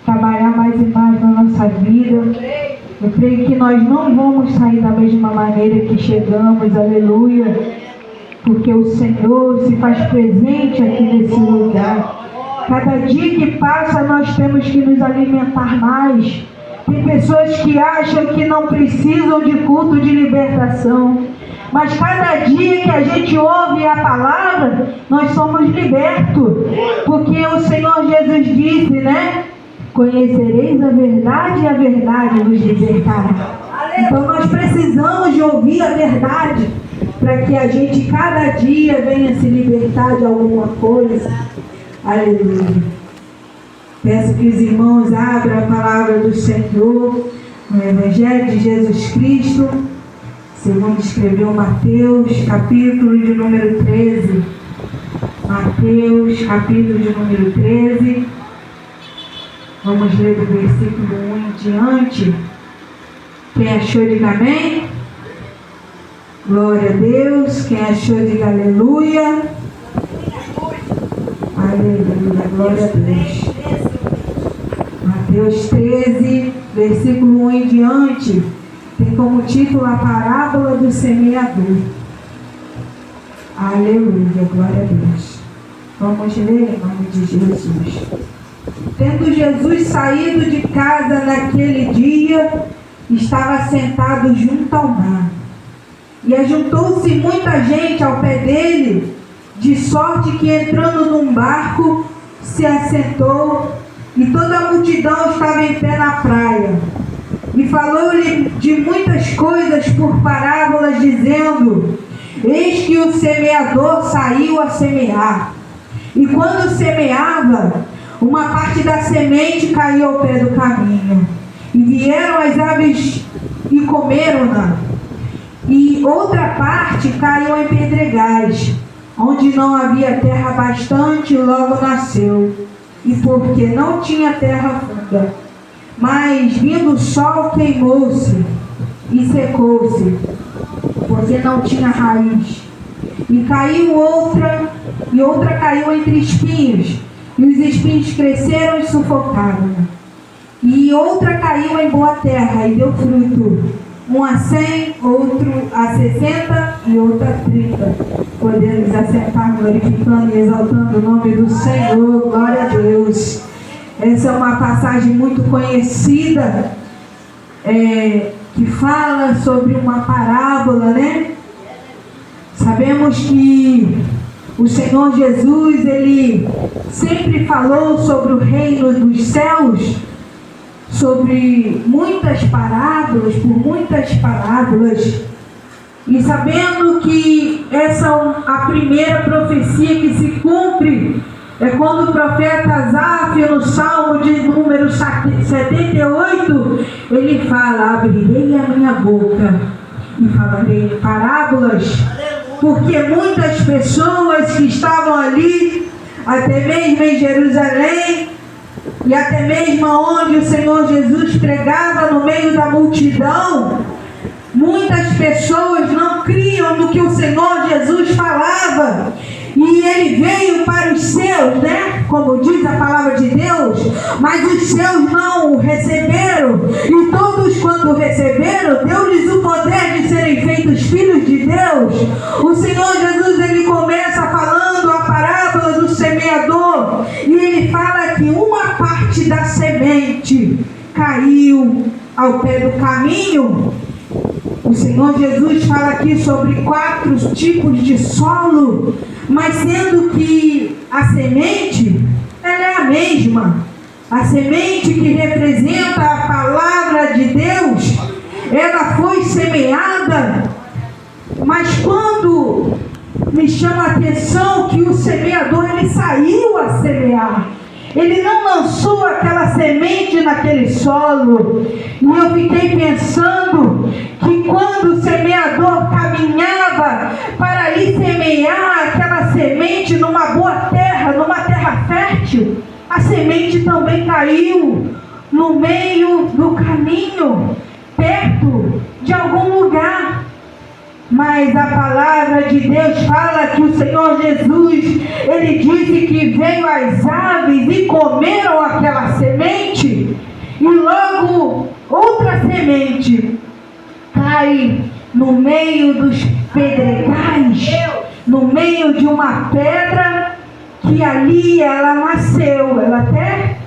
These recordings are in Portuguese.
trabalhar mais e mais na nossa vida. Eu creio que nós não vamos sair da mesma maneira que chegamos, aleluia, porque o Senhor se faz presente aqui nesse lugar. Cada dia que passa nós temos que nos alimentar mais. Tem pessoas que acham que não precisam de culto de libertação, mas cada dia que a gente ouve a palavra, nós somos libertos, porque o Senhor Jesus disse, né? Conhecereis a verdade e a verdade vos libertará. Então nós precisamos de ouvir a verdade, para que a gente cada dia venha se libertar de alguma coisa. Aleluia. Peço que os irmãos abram a palavra do Senhor no Evangelho de Jesus Cristo, segundo escreveu Mateus, capítulo de número 13. Mateus, capítulo de número 13. Vamos ler do versículo 1 em diante. Quem achou, diga amém. Glória a Deus. Quem achou, diga aleluia. Aleluia, glória a Deus. Mateus 13, versículo 1 em diante, tem como título a parábola do semeador. Aleluia, glória a Deus. Vamos ler em nome de Jesus. Tendo Jesus saído de casa naquele dia, estava sentado junto ao mar. E ajuntou-se muita gente ao pé dele, de sorte que entrando num barco, se assentou, e toda a multidão estava em pé na praia. E falou-lhe de muitas coisas por parábolas, dizendo: eis que o semeador saiu a semear. E quando semeava, uma parte da semente caiu ao pé do caminho, e vieram as aves e comeram-na. E outra parte caiu em pedregais, onde não havia terra bastante, logo nasceu, e porque não tinha terra funda. Mas vindo o sol, queimou-se e secou-se, porque não tinha raiz. E caiu outra, e outra caiu entre espinhos, e os espinhos cresceram e sufocaram. E outra caiu em boa terra e deu fruto, um a 100, outro a 60 e outro a 30. Podemos assentar glorificando e exaltando o nome do Senhor. Glória a Deus. Essa é uma passagem muito conhecida, que fala sobre uma parábola, né? Sabemos que o Senhor Jesus, Ele sempre falou sobre o reino dos céus, sobre muitas parábolas, por muitas parábolas. E sabendo que essa é a primeira profecia que se cumpre, é quando o profeta Asaf, no Salmo de número 78, ele fala: abrirei a minha boca e falarei em parábolas, porque muitas pessoas que estavam ali, até mesmo em Jerusalém, e até mesmo onde o Senhor Jesus pregava no meio da multidão, muitas pessoas não criam no que o Senhor Jesus falava. E ele veio para os seus, né? Como diz a palavra de Deus, mas os seus não o receberam. E todos, quando receberam, deu-lhes o poder de serem feitos filhos de Deus. O Senhor Jesus, ele começa falando a parábola do semeador, e ele fala que uma parte da semente caiu ao pé do caminho. O Senhor Jesus fala aqui sobre 4 tipos de solo, mas sendo que a semente, ela é a mesma. A semente que representa a palavra de Deus, ela foi semeada, mas quando me chama a atenção que o semeador, ele saiu a semear. Ele não lançou aquela semente naquele solo. E eu fiquei pensando que quando o semeador caminhava para ali semear aquela semente numa boa terra, numa terra fértil, a semente também caiu no meio do caminho, perto de algum lugar. Mas a palavra de Deus fala que o Senhor Jesus, Ele disse que veio as aves e comeram aquela semente, e logo outra semente cai no meio dos pedregais, no meio de uma pedra, que ali ela nasceu, ela até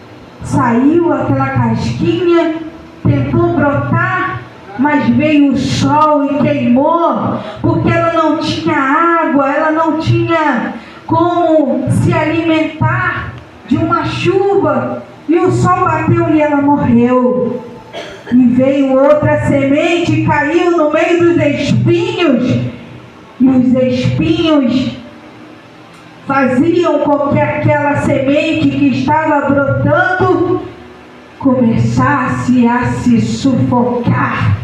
saiu aquela casquinha, tentou brotar, mas veio o sol e queimou, porque ela não tinha água, ela não tinha como se alimentar de uma chuva, e o sol bateu e ela morreu. E veio outra semente e caiu no meio dos espinhos, e os espinhos faziam com que aquela semente que estava brotando começasse a se sufocar,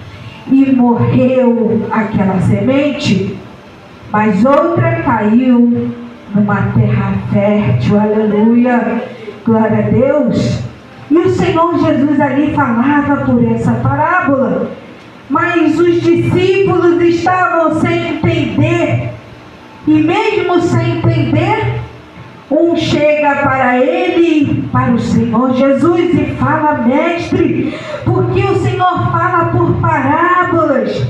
e morreu aquela semente. Mas outra caiu numa terra fértil, aleluia, glória a Deus. E o Senhor Jesus ali falava por essa parábola, mas os discípulos estavam sem entender, e mesmo sem entender, um chega para ele, para o Senhor Jesus, e fala: mestre, porque o Senhor fala por parábolas?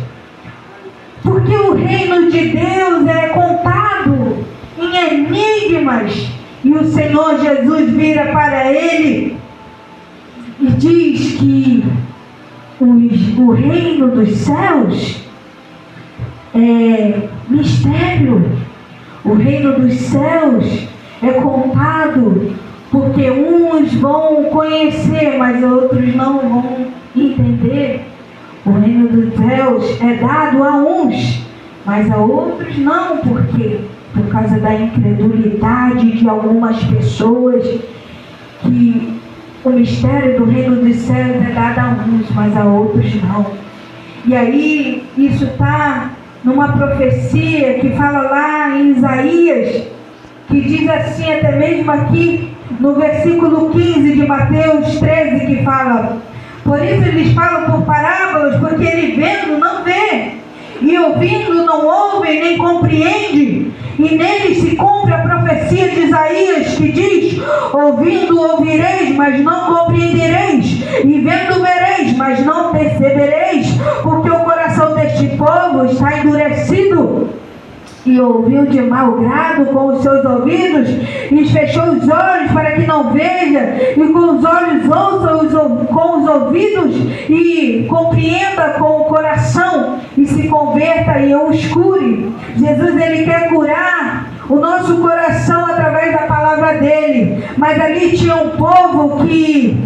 Porque o reino de Deus é contado em enigmas. E o Senhor Jesus vira para ele e diz que o reino dos céus é mistério. O reino dos céus é contado, porque uns vão conhecer, mas outros não vão entender. O reino dos céus é dado a uns, mas a outros não. Por quê? Por causa da incredulidade de algumas pessoas, que o mistério do reino dos céus é dado a uns, mas a outros não. E aí, isso está numa profecia que fala lá em Isaías, que diz assim, até mesmo aqui no versículo 15 de Mateus 13, que fala: por isso eles falam por parábolas, porque ele vendo não vê, e ouvindo não ouve nem compreende. E neles se cumpre a profecia de Isaías, que diz: ouvindo ouvireis, mas não compreendereis, e vendo vereis, mas não percebereis, porque o coração deste povo está endurecido, e ouviu de mau grado com os seus ouvidos, e fechou os olhos para que não veja, e com os olhos ouça com os ouvidos, e compreenda com o coração, e se converta e eu os cure. Jesus, ele quer curar o nosso coração através da palavra dele. Mas ali tinha um povo que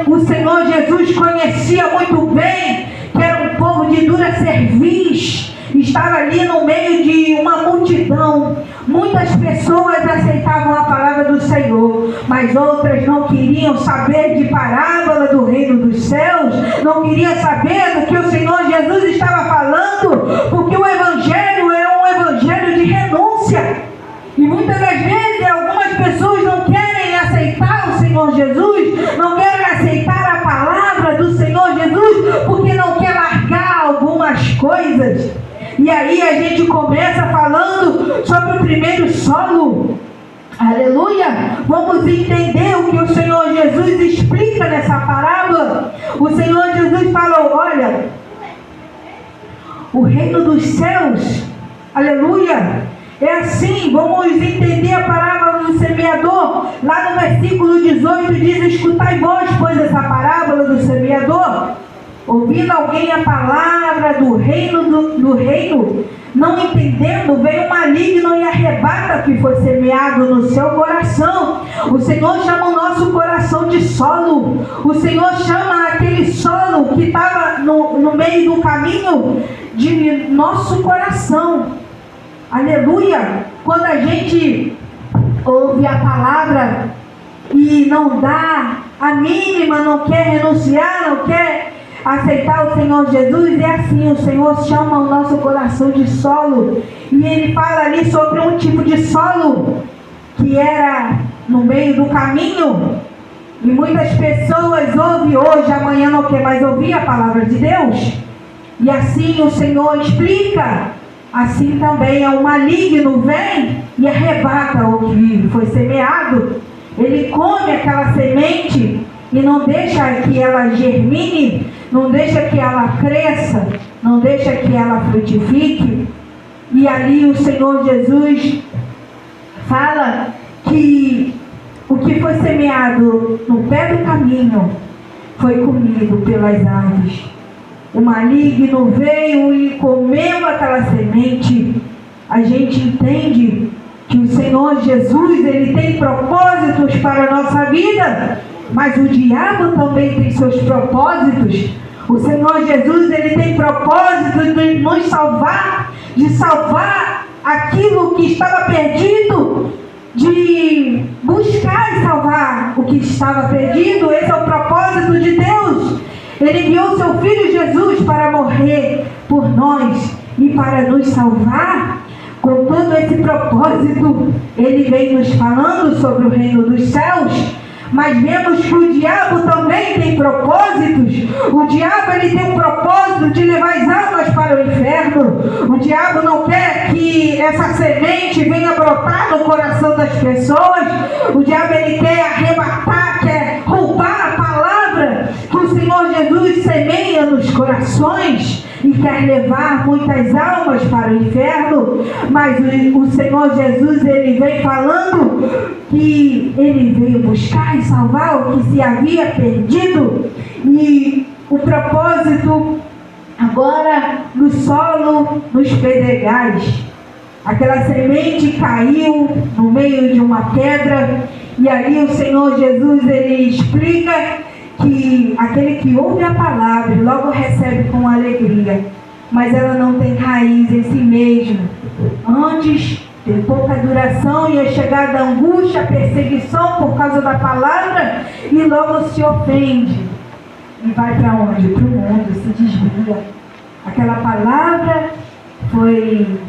o Senhor Jesus conhecia muito bem, que era um povo de dura cerviz. Estava ali no meio de uma multidão. Muitas pessoas aceitavam a palavra do Senhor, mas outras não queriam saber de parábola do reino dos céus, não queriam saber do que o Senhor Jesus estava falando, porque o evangelho é um evangelho de renúncia. E muitas das vezes algumas pessoas não querem aceitar o Senhor Jesus, não querem aceitar a palavra do Senhor Jesus, porque não quer largar algumas coisas. E aí a gente começa falando sobre o primeiro solo. Aleluia! Vamos entender o que o Senhor Jesus explica nessa parábola. O Senhor Jesus falou: olha, o reino dos céus, aleluia, é assim. Vamos entender a parábola do semeador. Lá no versículo 18 diz: escutai vós, pois, essa parábola do semeador. Ouvindo alguém a palavra do reino, não entendendo, vem o maligno e arrebata o que foi semeado no seu coração. O Senhor chama o nosso coração de solo. O Senhor chama aquele solo que estava no meio do caminho de nosso coração. Aleluia! Quando a gente ouve a palavra e não dá a mínima, não quer renunciar, não quer aceitar o Senhor Jesus, é assim: o Senhor chama o nosso coração de solo. E ele fala ali sobre um tipo de solo que era no meio do caminho, e muitas pessoas ouvem hoje, amanhã não quer mais ouvir a palavra de Deus. E assim o Senhor explica assim também o maligno vem e arrebata o que foi semeado. Ele come aquela semente e não deixa que ela germine, não deixa que ela cresça, não deixa que ela frutifique. E ali o Senhor Jesus fala que o que foi semeado no pé do caminho foi comido pelas aves. O maligno veio e comeu aquela semente. A gente entende que o Senhor Jesus, Ele tem propósitos para a nossa vida, mas o diabo também tem seus propósitos. O Senhor Jesus, Ele tem propósitos de nos salvar, de salvar aquilo que estava perdido, de buscar e salvar o que estava perdido. Esse é o propósito de Deus. Ele enviou seu Filho Jesus para morrer por nós e para nos salvar. Com todo esse propósito, Ele vem nos falando sobre o reino dos céus. Mas vemos que o diabo também tem propósitos. O diabo, ele tem um propósito de levar as almas para o inferno. O diabo não quer que essa semente venha brotar no coração das pessoas. O diabo, ele quer arrebatar, quer roubar a palavra que o Senhor Jesus semeia nos corações e quer levar muitas almas para o inferno. Mas o Senhor Jesus, Ele vem falando que Ele veio buscar e salvar o que se havia perdido. E o propósito agora no solo, nos pedregais. Aquela semente caiu no meio de uma pedra, e ali o Senhor Jesus, Ele explica que aquele que ouve a palavra logo recebe com alegria, mas ela não tem raiz em si mesmo. Antes tem pouca duração e é chegada a angústia, a perseguição por causa da palavra, e logo se ofende e vai para onde? Para o mundo, se desvia. Aquela palavra foi,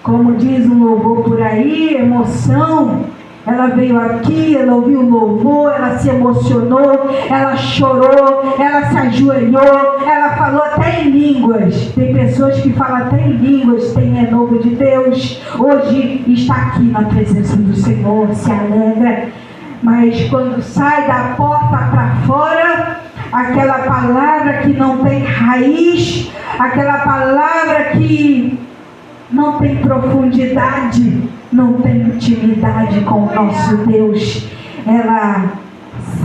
como diz um louvor por aí, emoção. Ela veio aqui, ela ouviu o louvor, ela se emocionou, ela chorou, ela se ajoelhou, ela falou até em línguas. Tem pessoas que falam até em línguas, tem renovo de Deus. Hoje está aqui na presença do Senhor, se alegra. Mas quando sai da porta para fora, aquela palavra que não tem raiz, aquela palavra que não tem profundidade, não tem intimidade com o nosso Deus, ela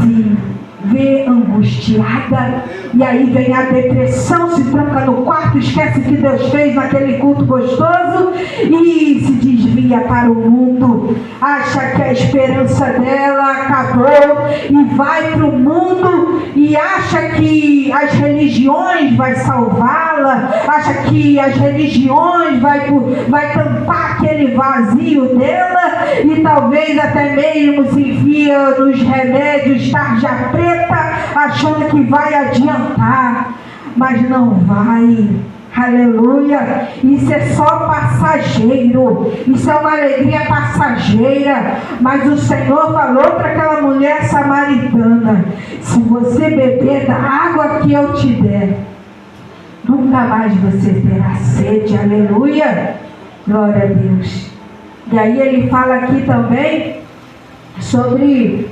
se vê angustiada, e aí vem a depressão, se tranca no quarto, esquece o que Deus fez naquele culto gostoso e se desvia para o mundo, acha que a esperança dela acabou e vai para o mundo e acha que as religiões vai salvá-la, acha que as religiões vai tampar aquele vazio dela, e talvez até mesmo se enfia nos remédios tarja preta, achando que vai adiantar, mas não vai. Aleluia. Isso é só passageiro, isso é uma alegria passageira. Mas o Senhor falou para aquela mulher samaritana: se você beber da água que eu te der, nunca mais você terá sede. Aleluia, glória a Deus. E aí ele fala aqui também sobre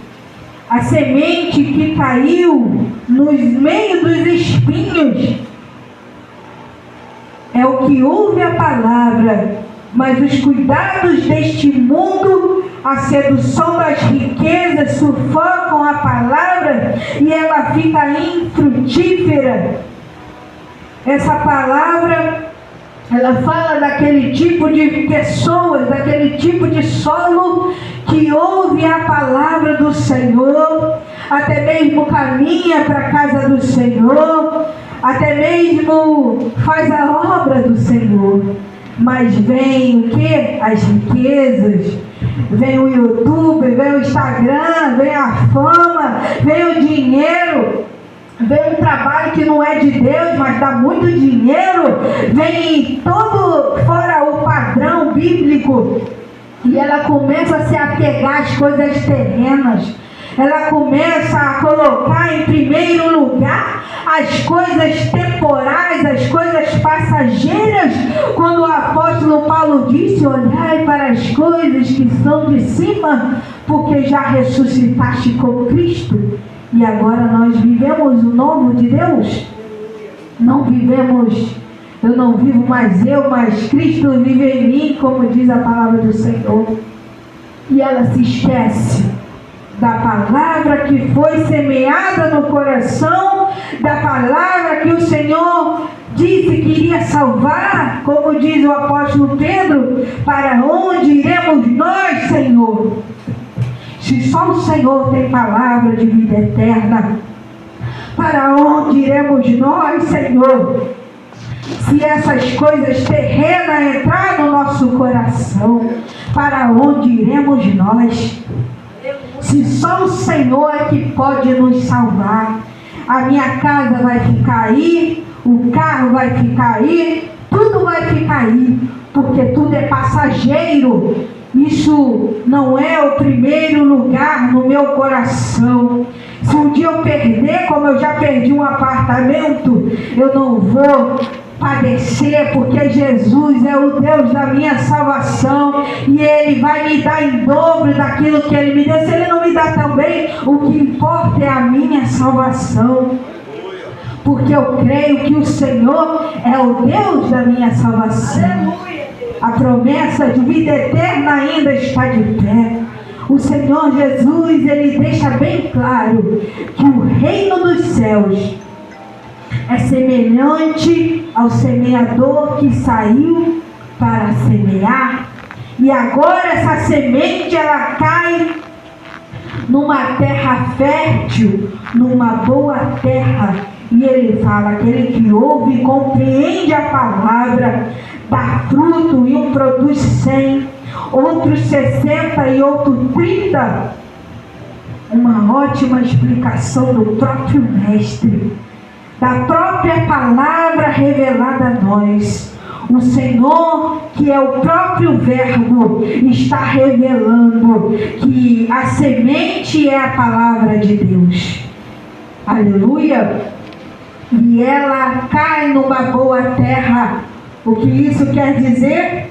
a semente que caiu no meio dos espinhos. É o que ouve a palavra, mas os cuidados deste mundo, a sedução das riquezas sufocam a palavra e ela fica infrutífera. Essa palavra, ela fala daquele tipo de pessoas, daquele tipo de solo que ouve a palavra do Senhor, até mesmo caminha para a casa do Senhor, até mesmo faz a obra do Senhor. Mas vem o que? As riquezas, vem o YouTube, vem o Instagram, vem a fama, vem o dinheiro, vem um trabalho que não é de Deus, mas dá muito dinheiro, vem todo fora o padrão bíblico, e ela começa a se apegar às coisas terrenas. ela começa a colocar em primeiro lugar as coisas temporais, as coisas passageiras, quando o apóstolo Paulo disse: olhai para as coisas que são de cima, porque já ressuscitaste com Cristo. E agora nós vivemos o novo de Deus. Não vivemos, eu não vivo mais eu, mas Cristo vive em mim, como diz a palavra do Senhor. E ela se esquece da palavra que foi semeada no coração, da palavra que o Senhor disse que iria salvar, como diz o apóstolo Pedro: para onde iremos nós, Senhor? Se só o Senhor tem palavra de vida eterna, para onde iremos nós, Senhor? Se essas coisas terrenas entrar no nosso coração, para onde iremos nós? Se só o Senhor é que pode nos salvar. A minha casa vai ficar aí, o carro vai ficar aí, tudo vai ficar aí, porque tudo é passageiro. Isso não é o primeiro lugar no meu coração. Se um dia eu perder, como eu já perdi um apartamento, eu não vou padecer, porque Jesus é o Deus da minha salvação, e Ele vai me dar em dobro daquilo que Ele me deu. Se Ele não me dá também, o que importa é a minha salvação, porque eu creio que o Senhor é o Deus da minha salvação. A promessa de vida eterna ainda está de pé. O Senhor Jesus, Ele deixa bem claro que o reino dos céus é semelhante ao semeador que saiu para semear, e agora essa semente ela cai numa terra fértil, numa boa terra, e ele fala: aquele que ouve e compreende a palavra dá fruto, e um produz 100, outros 60 e outro 30. Uma ótima explicação do próprio mestre, da própria palavra revelada a nós. O Senhor, que é o próprio Verbo, está revelando que a semente é a palavra de Deus. Aleluia! E ela cai numa boa terra. O que isso quer dizer?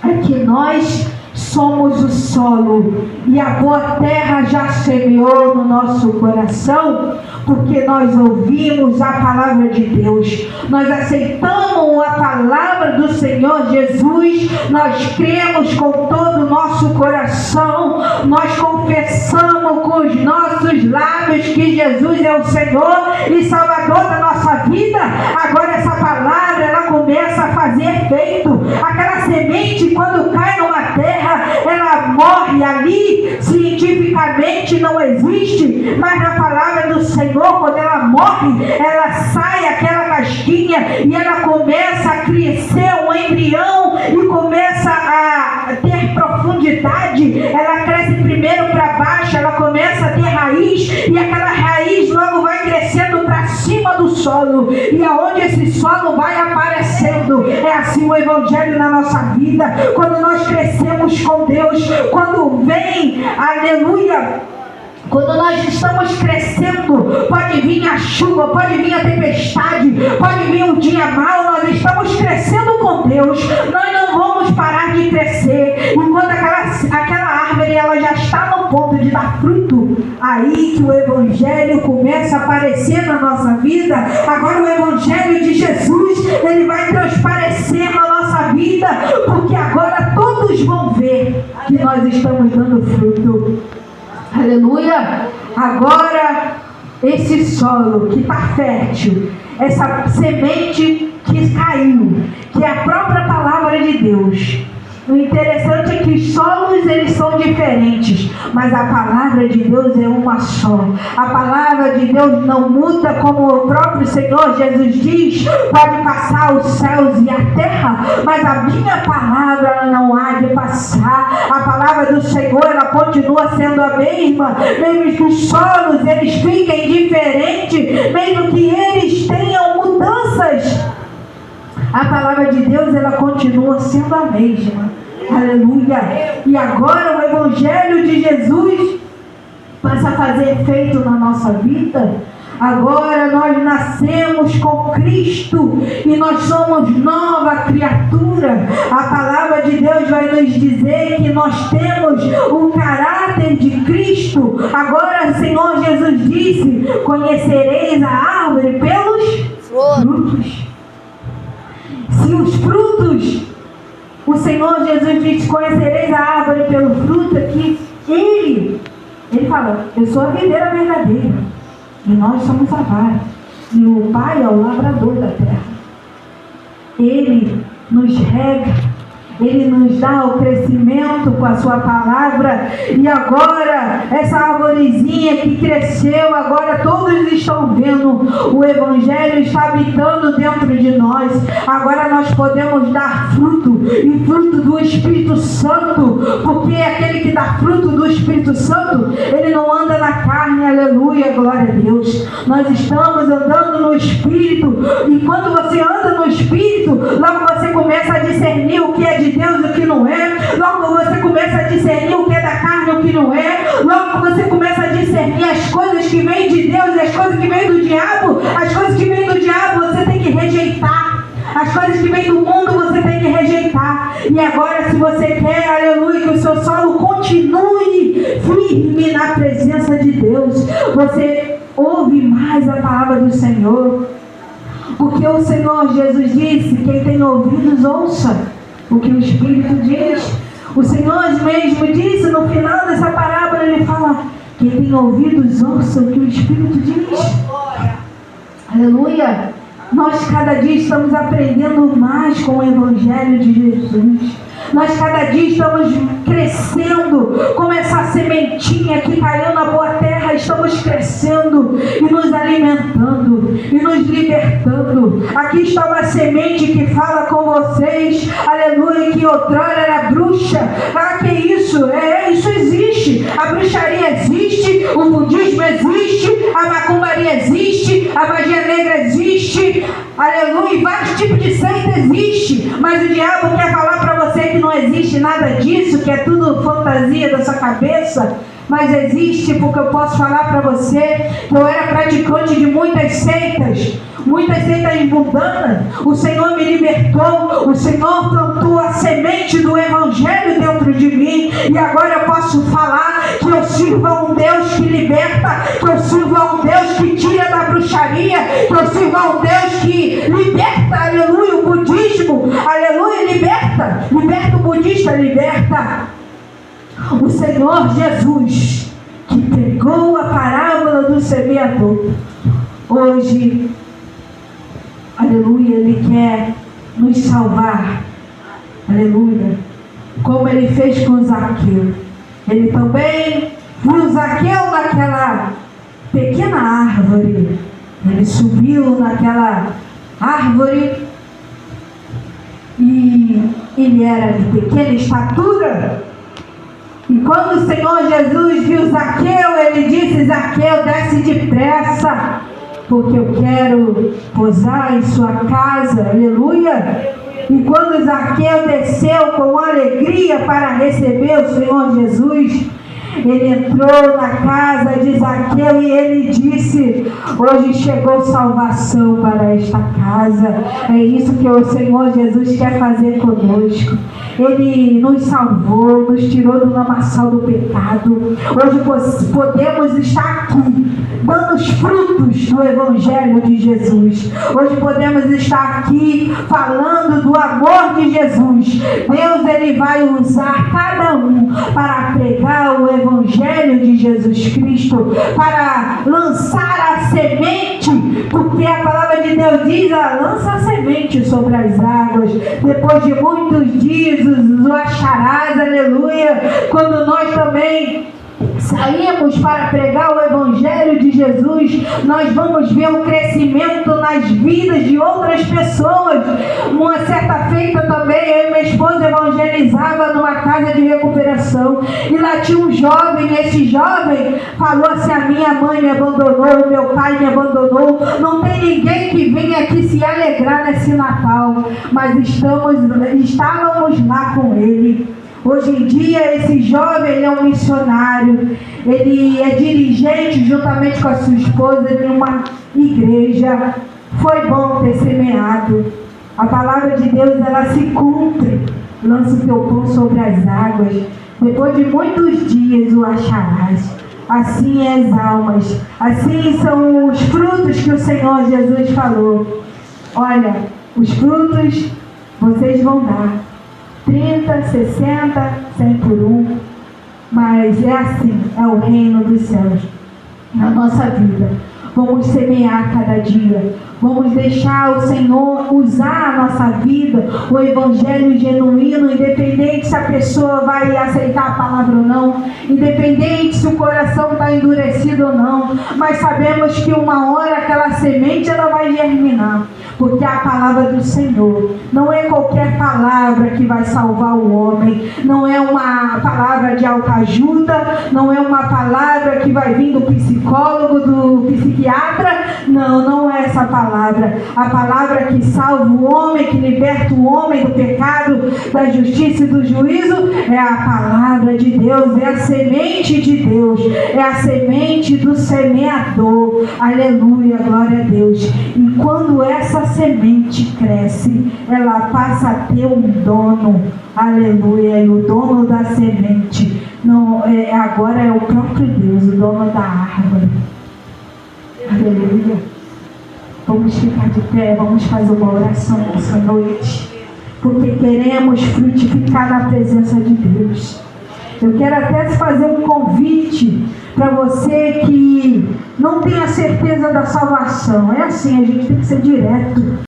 É que nós somos o solo, e a boa terra já semeou no nosso coração, porque nós ouvimos a palavra de Deus, nós aceitamos a palavra do Senhor Jesus, nós cremos com todo o nosso coração, nós confessamos com os nossos lábios que Jesus é o Senhor e Salvador da nossa vida. Agora essa palavra, ela começa a fazer efeito. Aquela semente, quando cai numa terra, ela morre ali, cientificamente não existe, mas na palavra do Senhor, quando ela morre, ela sai aquela casquinha e ela começa a crescer um embrião e começa a ter profundidade. Ela cresce primeiro para baixo, ela começa a ter raiz, e aquela raiz logo vai crescendo para cima do solo, e aonde esse solo vai aparecendo. É assim o Evangelho na nossa vida. Quando nós crescemos com Deus, quando vem, aleluia, quando nós estamos crescendo, pode vir a chuva, pode vir a tempestade, pode vir um dia mau, nós estamos crescendo com Deus, nós não vamos parar de crescer. Enquanto aquela árvore ela já está no ponto de dar fruto, aí que o Evangelho começa a aparecer na nossa vida. Agora o Evangelho de Jesus, ele vai transparecer na nossa vida, porque agora todos vão ver que nós estamos dando fruto. Aleluia! Agora esse solo que está fértil, essa semente que caiu, que é a própria palavra de Deus. O interessante é que os solos eles são diferentes, mas a palavra de Deus é uma só. A palavra de Deus não muda, como o próprio Senhor Jesus diz: pode passar os céus e a terra, mas a minha palavra ela não há de passar. A palavra do Senhor ela continua sendo a mesma, mesmo que os solos eles fiquem diferentes, mesmo que eles tenham mudanças. A palavra de Deus ela continua sendo a mesma. Aleluia! E agora o Evangelho de Jesus, passa a fazer efeito na nossa vida. Agora nós nascemos com Cristo e nós somos nova criatura. A palavra de Deus vai nos dizer que nós temos o caráter de Cristo. Agora o Senhor Jesus disse: conhecereis a árvore pelos frutos. Se os frutos, o Senhor Jesus disse: conhecereis a árvore pelo fruto, que Ele fala: eu sou a videira verdadeira. E nós somos a vara. E o Pai é o lavrador da terra. Ele nos rega. Ele nos dá o crescimento com a sua palavra. E agora, essa arvorezinha que cresceu, agora todos estão vendo. O Evangelho está habitando dentro de nós. Agora nós podemos dar fruto. E fruto do Espírito Santo. Porque aquele que dá fruto do Espírito Santo, ele não anda na carne. Aleluia, glória a Deus. Nós estamos andando no Espírito. E quando você anda no Espírito, logo você começa a discernir o que é de Deus e o que não é. Logo você começa a discernir o que é da carne e o que não é. Logo você começa a discernir as coisas que vêm de Deus e as coisas que vêm do diabo. As coisas que vêm do diabo você tem que rejeitar. As coisas que vêm do mundo você tem que rejeitar. E agora, se você quer, aleluia, que o seu solo continue firme na presença de Deus, você ouve mais a palavra do Senhor. Porque o Senhor Jesus disse: quem tem ouvidos, ouça o que o Espírito diz. O Senhor mesmo disse no final dessa parábola, ele fala: quem tem ouvidos, ouça o que o Espírito diz. Aleluia. Nós cada dia estamos aprendendo mais com o Evangelho de Jesus. Nós cada dia estamos crescendo como essa sementinha que caiu na boa terra. Estamos crescendo e nos alimentando e nos libertando. Aqui está uma semente que fala com vocês, aleluia, que outrora era bruxa. Ah, que isso? Isso existe. A bruxaria existe, o budismo existe, a macumbaria existe, a magia negra existe, aleluia, e vários tipos de seita existe. Mas o diabo quer falar para você que não existe nada disso, que é tudo fantasia da sua cabeça. Mas existe, porque eu posso falar para você que eu era praticante de muitas seitas mundanas. O Senhor me libertou, o Senhor plantou a semente do Evangelho dentro de mim, e agora eu posso falar que eu sirvo a um Deus que liberta, que eu sirvo a um Deus que tira da bruxaria, que eu sirvo a um Deus que liberta, aleluia, o budismo, aleluia, liberta o budista, liberta. O Senhor Jesus, que pregou a parábola do semeador, hoje, aleluia, Ele quer nos salvar, aleluia, como Ele fez com Zaqueu. Ele também viu Zaqueu naquela pequena árvore. Ele subiu naquela árvore e ele era de pequena estatura. E quando o Senhor Jesus viu Zaqueu, ele disse: Zaqueu, desce depressa, porque eu quero posar em sua casa, aleluia. E quando Zaqueu desceu com alegria para receber o Senhor Jesus, ele entrou na casa de Zaqueu e ele disse: hoje chegou salvação para esta casa. É isso que o Senhor Jesus quer fazer conosco. Ele nos salvou, nos tirou do lamaçal do pecado. Hoje podemos estar aqui dando os frutos do Evangelho de Jesus. Hoje podemos estar aqui falando do amor de Jesus. Deus, Ele vai usar cada um para pregar o Evangelho de Jesus Cristo, para lançar a semente, porque a palavra de Deus diz: lança a semente sobre as águas, depois de muitos dias o acharás, aleluia. Quando nós também saímos para pregar o Evangelho de Jesus, nós vamos ver o crescimento nas vidas de outras pessoas. Uma certa feita também, eu e minha esposa evangelizava numa casa de recuperação, e lá tinha um jovem. Esse jovem falou assim: a minha mãe me abandonou, o meu pai me abandonou, não tem ninguém que venha aqui se alegrar nesse Natal, mas estávamos lá com ele. Hoje em dia, esse jovem, ele é um missionário, ele é dirigente, juntamente com a sua esposa, de uma igreja. Foi bom ter semeado. A palavra de Deus, ela se cumpre. Lança o teu pão sobre as águas. Depois de muitos dias o acharás. Assim é as almas. Assim são os frutos que o Senhor Jesus falou. Olha, os frutos vocês vão dar. 30, 60, 100 por um. Mas é assim, é o reino dos céus na nossa vida. Vamos semear cada dia. Vamos deixar o Senhor usar a nossa vida, o evangelho genuíno, independente se a pessoa vai aceitar a palavra ou não, independente se o coração está endurecido ou não, mas sabemos que uma hora aquela semente ela vai germinar, porque é a palavra do Senhor. Não é qualquer palavra que vai salvar o homem, não é uma palavra de autoajuda, não é uma palavra que vai vir do psicólogo, do psiquiatra, não é essa palavra. A palavra que salva o homem, que liberta o homem do pecado, da justiça e do juízo, é a palavra de Deus, é a semente de Deus, é a semente do semeador. Aleluia, glória a Deus. E quando essa semente cresce, ela passa a ter um dono. Aleluia, e o dono da semente agora é o próprio Deus, o dono da árvore. Aleluia. Vamos ficar de pé, vamos fazer uma oração nessa noite, porque queremos frutificar na presença de Deus. Eu quero até fazer um convite para você que não tem a certeza da salvação. É assim, a gente tem que ser direto.